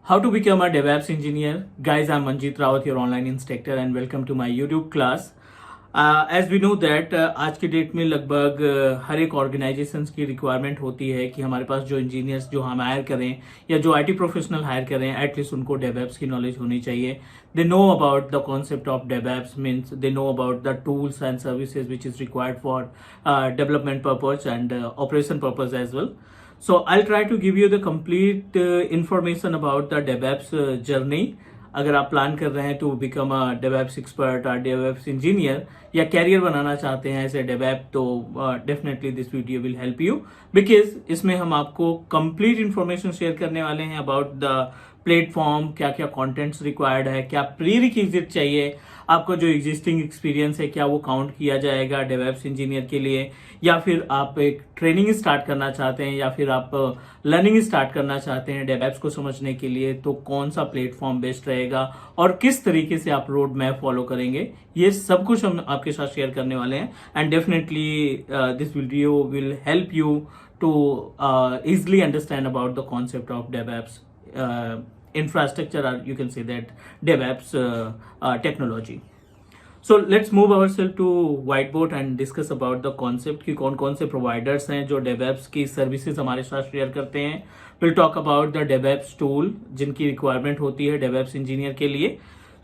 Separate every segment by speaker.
Speaker 1: How to become a DevOps engineer? Guys, I'm Manjeet Rawat, your online instructor, and welcome to my YouTube class. As we know that आज की date में लगभग हर एक organisations की requirement होती है कि हमारे पास जो इंजीनियर्स जो हम हायर करें या जो आईटी प्रोफेशनल हायर करें, एटलीस्ट उनको डेवएप्स की नॉलेज होनी चाहिए. They know about the concept of DevOps, means they know about the tools and services which is required for development purpose and operation purpose as well. So I'll try to give you the complete information about the DevOps journey. अगर आप plan कर रहे हैं to become a DevOps expert और DevOps engineer या career बनाना चाहते हैं एज ए DevOps, तो definitely this video will help you, because इसमें हम आपको कंप्लीट इंफॉर्मेशन शेयर करने वाले हैं अबाउट द प्लेटफॉर्म, क्या क्या कंटेंट्स रिक्वायर्ड है, क्या प्री रिक्विजिट चाहिए, आपका जो एग्जिस्टिंग एक्सपीरियंस है क्या वो काउंट किया जाएगा डेवऑप्स इंजीनियर के लिए, या फिर आप एक ट्रेनिंग स्टार्ट करना चाहते हैं या फिर आप लर्निंग स्टार्ट करना चाहते हैं डेवऑप्स को समझने के लिए, तो कौन सा प्लेटफॉर्म बेस्ट रहेगा और किस तरीके से आप रोड मैप फॉलो करेंगे, ये सब कुछ हम आपके साथ शेयर करने वाले हैं. And definitely this video will help you to easily understand about the concept of DevOps infrastructure, or you can say that DevOps technology. So let's move ourselves to whiteboard and discuss about the concept कि कौन कौन से providers हैं जो DevOps की services हमारे साथ share करते हैं. We'll talk about the DevOps tool जिनकी requirement होती है DevOps engineer के लिए.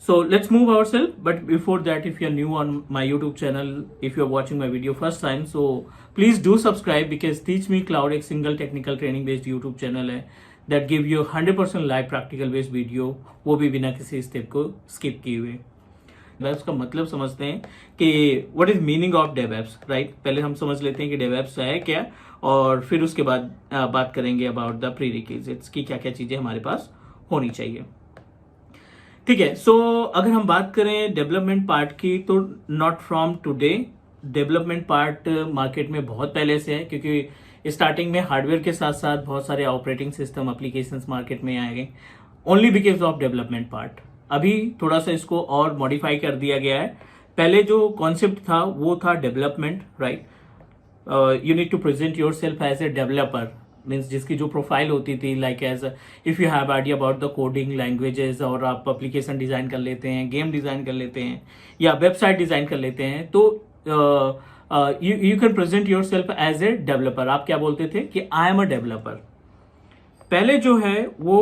Speaker 1: So let's move ourselves, but before that, if you're new on my YouTube channel, if you're watching my video first time, so please do subscribe, because Teach Me Cloud एक single technical training based YouTube channel है that give you 100% live practical based video, वो भी बिना किसी step को skip किए हुए. DevOps का मतलब समझते हैं कि what is meaning of DevOps, right? पहले हम समझ लेते हैं कि DevOps है क्या, और फिर उसके बाद बात करेंगे about the prerequisites की क्या क्या चीजें हमारे पास होनी चाहिए. ठीक है. सो अगर हम बात करें डेवलपमेंट पार्ट की, तो not from today. Development part market में बहुत पहले से है, क्योंकि स्टार्टिंग में हार्डवेयर के साथ साथ बहुत सारे ऑपरेटिंग सिस्टम एप्लीकेशंस मार्केट में आए गए only because of development part. अभी थोड़ा सा इसको और मॉडिफाई कर दिया गया है. पहले जो कॉन्सेप्ट था वो था development, right. You need to present yourself as a developer, means जिसकी जो प्रोफाइल होती थी, like as if you have idea about the coding languages, और आप एप्लीकेशन डिजाइन कर लेते हैं, गेम डिजाइन कर लेते हैं या वेबसाइट डिजाइन कर लेते हैं, तो you can present yourself as a developer. आप क्या बोलते थे कि I am a developer. पहले जो है वो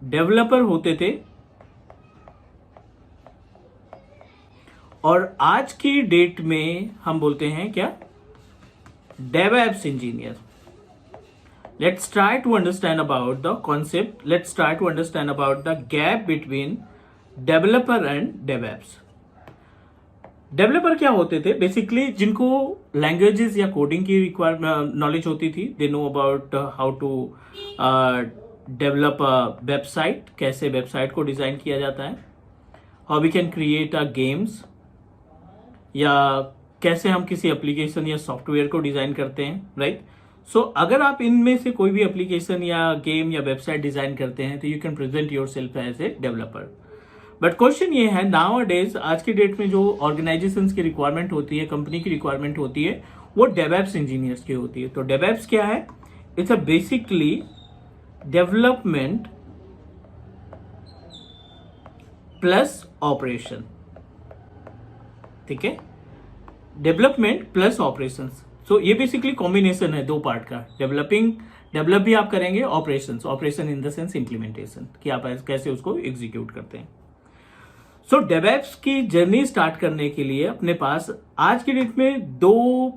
Speaker 1: डेवलपर होते थे, और आज की डेट में हम बोलते हैं क्या, DevOps engineer. Let's try to understand about the concept. Let's try to understand about the gap between developer and DevOps. Developer क्या होते थे? बेसिकली जिनको लैंग्वेजेस या कोडिंग की नॉलेज होती थी. They know about how to develop a website, कैसे website को डिजाइन किया जाता है, how we can create a games, या कैसे हम किसी एप्लीकेशन या सॉफ्टवेयर को डिजाइन करते हैं, राइट. सो अगर आप इनमें से कोई भी एप्लीकेशन या गेम या वेबसाइट डिजाइन करते हैं, तो you can present yourself as a developer. But question ये है, नाउ डेज आज की डेट में जो ऑर्गेनाइजेशंस की रिक्वायरमेंट होती है, कंपनी की रिक्वायरमेंट होती है, वो डेवऑप्स इंजीनियर्स की होती है. तो डेवऑप्स क्या है? It's a basically development plus operation. ठीक है, डेवलपमेंट प्लस ऑपरेशन. सो ये बेसिकली कॉम्बिनेशन है दो पार्ट का. डेवलप भी आप करेंगे, operation in the sense implementation, कि आप कैसे उसको एग्जीक्यूट करते हैं. सो डेवऑप्स की जर्नी स्टार्ट करने के लिए अपने पास आज की डेट में दो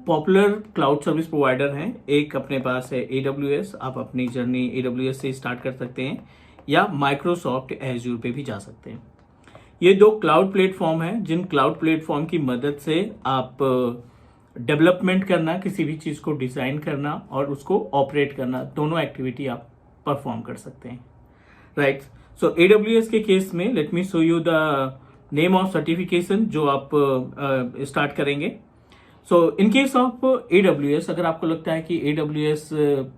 Speaker 1: पॉपुलर क्लाउड सर्विस प्रोवाइडर हैं. एक अपने पास है AWS, आप अपनी जर्नी AWS से स्टार्ट कर सकते हैं, या माइक्रोसॉफ्ट एज्यूर पे भी जा सकते हैं. ये दो क्लाउड प्लेटफॉर्म हैं, जिन क्लाउड प्लेटफॉर्म की मदद से आप डेवलपमेंट करना, किसी भी चीज को डिजाइन करना और उसको ऑपरेट करना, दोनों एक्टिविटी आप परफॉर्म कर सकते हैं, राइट. सो AWS के केस में let me show you the name of certification जो आप स्टार्ट करेंगे. सो इन केस ऑफ AWS, अगर आपको लगता है कि AWS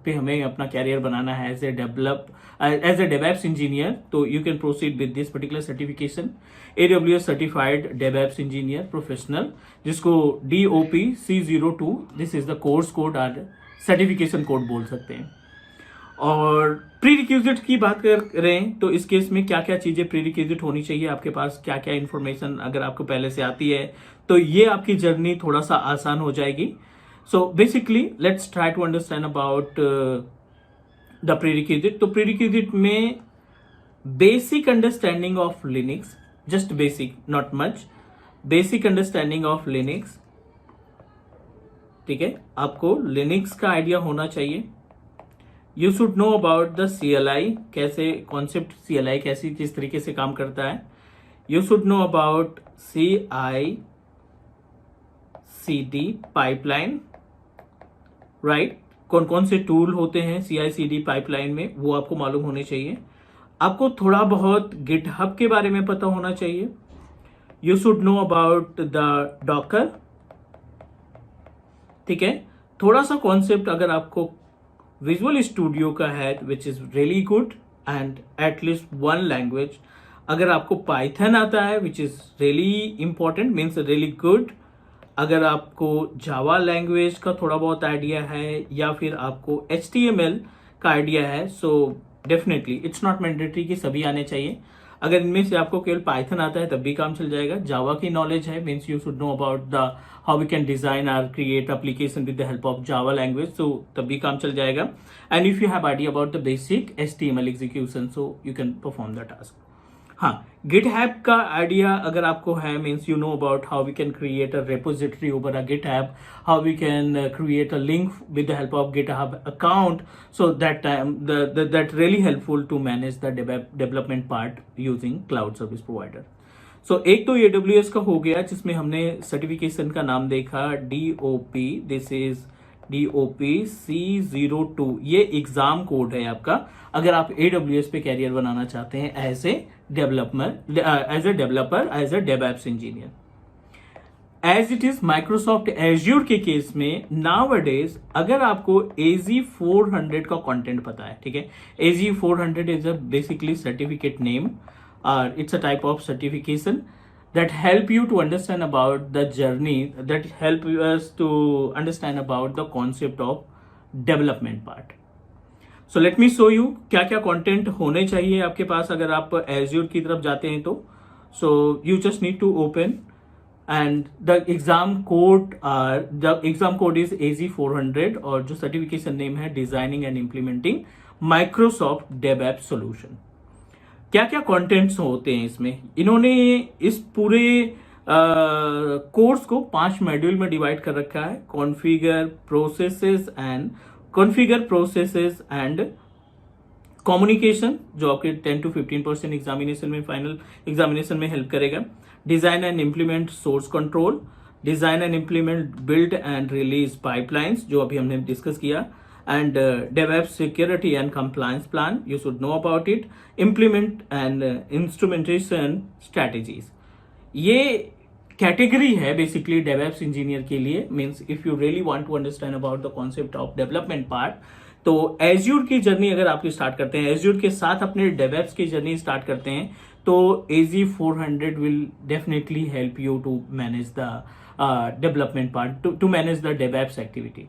Speaker 1: पे हमें अपना कैरियर बनाना है एज ए DevOps इंजीनियर, तो you can proceed with this particular certification, AWS certified DevOps engineer professional, जिसको DOP C02, this is the course code और सर्टिफिकेशन कोड बोल सकते हैं. और प्री रिक्विजिट की बात कर रहे हैं तो इस केस में क्या क्या चीजें प्री रिक्विजिट होनी चाहिए, आपके पास क्या क्या इन्फॉर्मेशन अगर आपको पहले से आती है तो ये आपकी जर्नी थोड़ा सा आसान हो जाएगी. So basically let's try to understand about the prerequisite. तो प्री रिक्विजिट में basic understanding of Linux, just basic, not much, basic understanding of Linux. ठीक है, आपको लिनक्स का आइडिया होना चाहिए. You should know about the CLI, कैसे concept CLI कैसी किस तरीके से काम करता है. You should know about CI/CD pipeline, right. कौन कौन से टूल होते हैं CI/CD पाइपलाइन में वो आपको मालूम होने चाहिए. आपको थोड़ा बहुत गिटहब के बारे में पता होना चाहिए. You should know about the Docker. ठीक है, थोड़ा सा कॉन्सेप्ट अगर आपको विजुअल स्टूडियो का है which is really good, and at least one language. अगर आपको पाइथन आता है which is really important, means really good. अगर आपको जावा लैंग्वेज का थोड़ा बहुत आइडिया है या फिर आपको HTML का आइडिया है, so definitely it's not mandatory कि सभी आने चाहिए. अगर इनमें से आपको केवल पाइथन आता है तब भी काम चल जाएगा. जावा की नॉलेज है, means you should know about the how we can design और create application with the help of Java language, so तब भी काम चल जाएगा. And if you have idea about the basic HTML execution, so you can perform the task. हाँ, GitHub का idea अगर आपको है, means you know about how we can create a repository over a GitHub, how we can create a link with the help of GitHub account, so that that really helpful to manage the development part using cloud service provider. So एक तो AWS का हो गया जिसमें हमने certification का नाम देखा DOP, this is DOP C02. ये एग्जाम कोड है आपका अगर आप AWS पे कैरियर बनाना चाहते हैं as a developer, as a DevOps engineer. As it is Microsoft Azure के केस में नाउअडेज अगर आपको AZ400 का कंटेंट पता है, ठीक है, AZ400 is a basically certificate name, और it's a type of certification that help you to understand about the journey, that help us to understand about the concept of development part. So let me show you क्या क्या content होने चाहिए आपके पास अगर आप Azure की तरफ जाते हैं तो. So you just need to open and the exam code is AZ400 और जो certification name है Designing and Implementing Microsoft DevOps Solution. क्या क्या कंटेंट्स होते हैं इसमें, इन्होंने इस पूरे कोर्स को 5 मॉड्यूल में डिवाइड कर रखा है. कॉन्फ़िगर प्रोसेसेस एंड कम्युनिकेशन, जो आपके 10 to 15% एग्जामिनेशन में, फाइनल एग्जामिनेशन में हेल्प करेगा. Design and implement source control, design and implement build and release pipelines, जो अभी हमने डिस्कस किया. And DevOps security and compliance plan, you should know about it. Implement and instrumentation strategies. ये category है basically DevOps engineer के लिए. Means if you really want to understand about the concept of development part, तो Azure की journey अगर आप start करते हैं, Azure के साथ अपने DevOps की जर्नी स्टार्ट करते हैं, तो AZ400 will definitely help you to manage the development part, to manage the DevOps activity.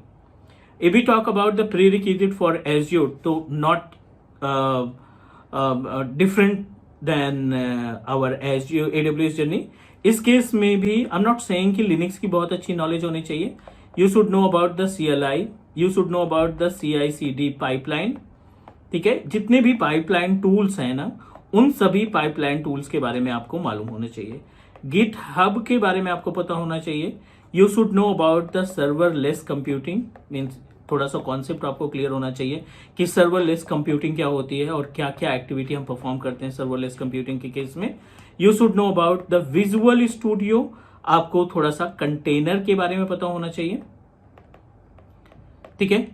Speaker 1: If we talk about the prerequisite for Azure, तो not different than our Azure AWS journey. इस case में भी I'm not saying कि Linux की बहुत अच्छी knowledge होनी चाहिए. You should know about the CLI, you should know about the CI/CD pipeline. ठीक है, जितने भी पाइपलाइन टूल्स हैं ना, उन सभी पाइपलाइन टूल्स के बारे में आपको मालूम होना चाहिए. GitHub के बारे में आपको पता होना चाहिए. You should know about the serverless computing, means थोड़ा सा कॉन्सेप्ट आपको क्लियर होना चाहिए कि सर्वरलेस कंप्यूटिंग क्या होती है और क्या क्या एक्टिविटी हम परफॉर्म करते हैं सर्वरलेस कंप्यूटिंग के केस में. You should know about the visual studio, आपको थोड़ा सा कंटेनर के बारे में पता होना चाहिए. ठीक है,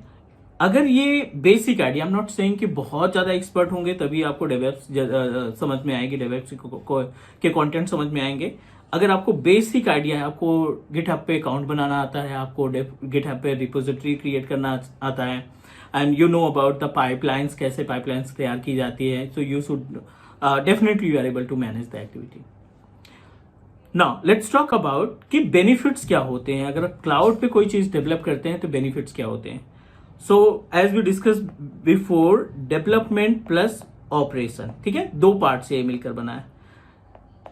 Speaker 1: अगर ये basic idea, I am not saying कि बहुत ज्यादा एक्सपर्ट होंगे तभी आपको डेवऑप्स समझ में आएगी, डेवऑप्स के कंटेंट समझ में आएंगे. अगर आपको बेसिक आइडिया है, आपको गिटहब पे अकाउंट बनाना आता है, आपको गिटहब पे रिपोजिटरी क्रिएट करना आता है, and you know about the pipelines, कैसे पाइपलाइंस तैयार की जाती है, so you should definitely you are able to manage the activity. Now let's talk about कि बेनिफिट्स क्या होते हैं अगर क्लाउड पे कोई चीज डेवलप करते हैं, तो बेनिफिट्स क्या होते हैं. So as we discuss before, development plus operation, ठीक है, दो पार्ट से ये मिलकर बना है।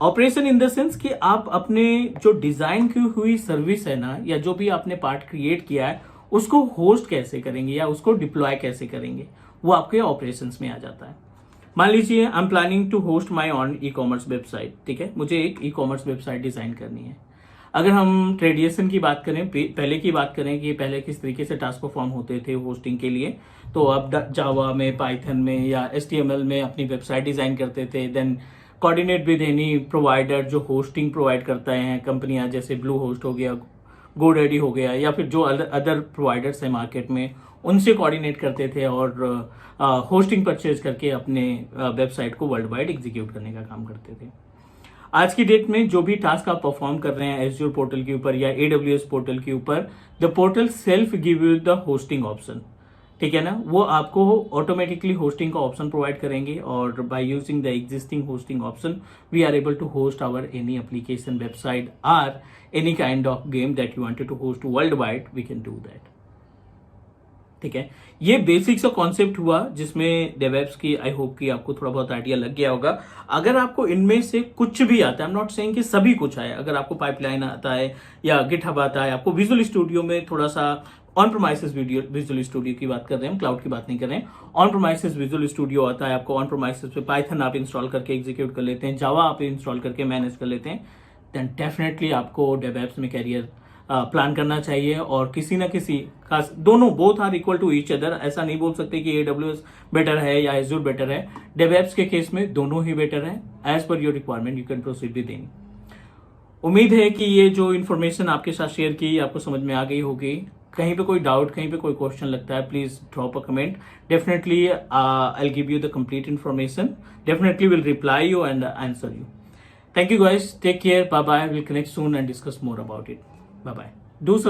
Speaker 1: ऑपरेशन इन द सेंस कि आप अपने जो डिजाइन की हुई सर्विस है ना, या जो भी आपने पार्ट क्रिएट किया है, उसको होस्ट कैसे करेंगे या उसको डिप्लॉय कैसे करेंगे, वो आपके ऑपरेशंस में आ जाता है। मान लीजिए I am planning to host my on e commerce website, ठीक है, मुझे एक ई कॉमर्स वेबसाइट डिजाइन करनी है। अगर हम ट्रेडिएशन की बात करें, पहले की बात करें कि पहले किस तरीके से टास्क परफॉर्म होते थे होस्टिंग के लिए, तो आप जावा में, पाइथन में या HTML में अपनी वेबसाइट डिजाइन करते थे, then coordinate with any provider जो होस्टिंग प्रोवाइड करता है कंपनियां, जैसे ब्लू होस्ट हो गया, गोडैडी हो गया, या फिर जो अदर प्रोवाइडर्स है मार्केट में, उनसे कोऑर्डिनेट करते थे और होस्टिंग परचेज करके अपने वेबसाइट को वर्ल्ड वाइड एग्जीक्यूट करने का काम करते थे। आज की डेट में जो भी टास्क आप परफॉर्म कर रहे हैं एज़्योर पोर्टल के ऊपर या AWS पोर्टल के ऊपर, the portal self give you the hosting option, ठीक है ना, वो आपको ऑटोमेटिकली होस्टिंग का ऑप्शन प्रोवाइड करेंगे, और by using the existing hosting option we are able to host our any application, website or any kind of game that you wanted to host world wide, we can do that, ठीक है। ये basic सा concept हुआ जिसमें डेवएप्स की I hope कि आपको थोड़ा बहुत आइडिया लग गया होगा। अगर आपको इनमें से कुछ भी आता है, आई एम नॉट सेइंग कि सभी कुछ आए, अगर आपको पाइपलाइन आता है या गिटहब आता है, आपको विजुअल स्टूडियो में थोड़ा सा ऑन प्रोमाइसेस विजुअल स्टूडियो की बात कर रहे हैं, क्लाउड की बात नहीं कर रहे हैं, ऑन प्रोमाइसेस विजुअल स्टूडियो आता है आपको, ऑन प्रोमाइसेस पे पाइथन आप इंस्टॉल करके एग्जीक्यूट कर लेते हैं, जावा आप इंस्टॉल करके मैनेज कर लेते हैं, देन डेफिनेटली आपको डेवएप्स में कैरियर प्लान करना चाहिए। और किसी ना किसी खास, दोनों both are equal to each other, ऐसा नहीं बोल सकते कि AWS बेटर है या एज़्योर बेटर है, डेवएप्स के केस में दोनों ही बेटर है। As per your requirement you can proceed with any. उम्मीद है कि ये जो इन्फॉर्मेशन आपके साथ शेयर की आपको समझ में आ गई होगी। कहीं पे कोई डाउट, कहीं पे कोई क्वेश्चन लगता है, please drop a comment, definitely I will give you the complete information, definitely will reply you and answer you. Thank you guys. Take care. Bye bye. We'll connect soon and discuss more about it. Bye bye. Do subscribe.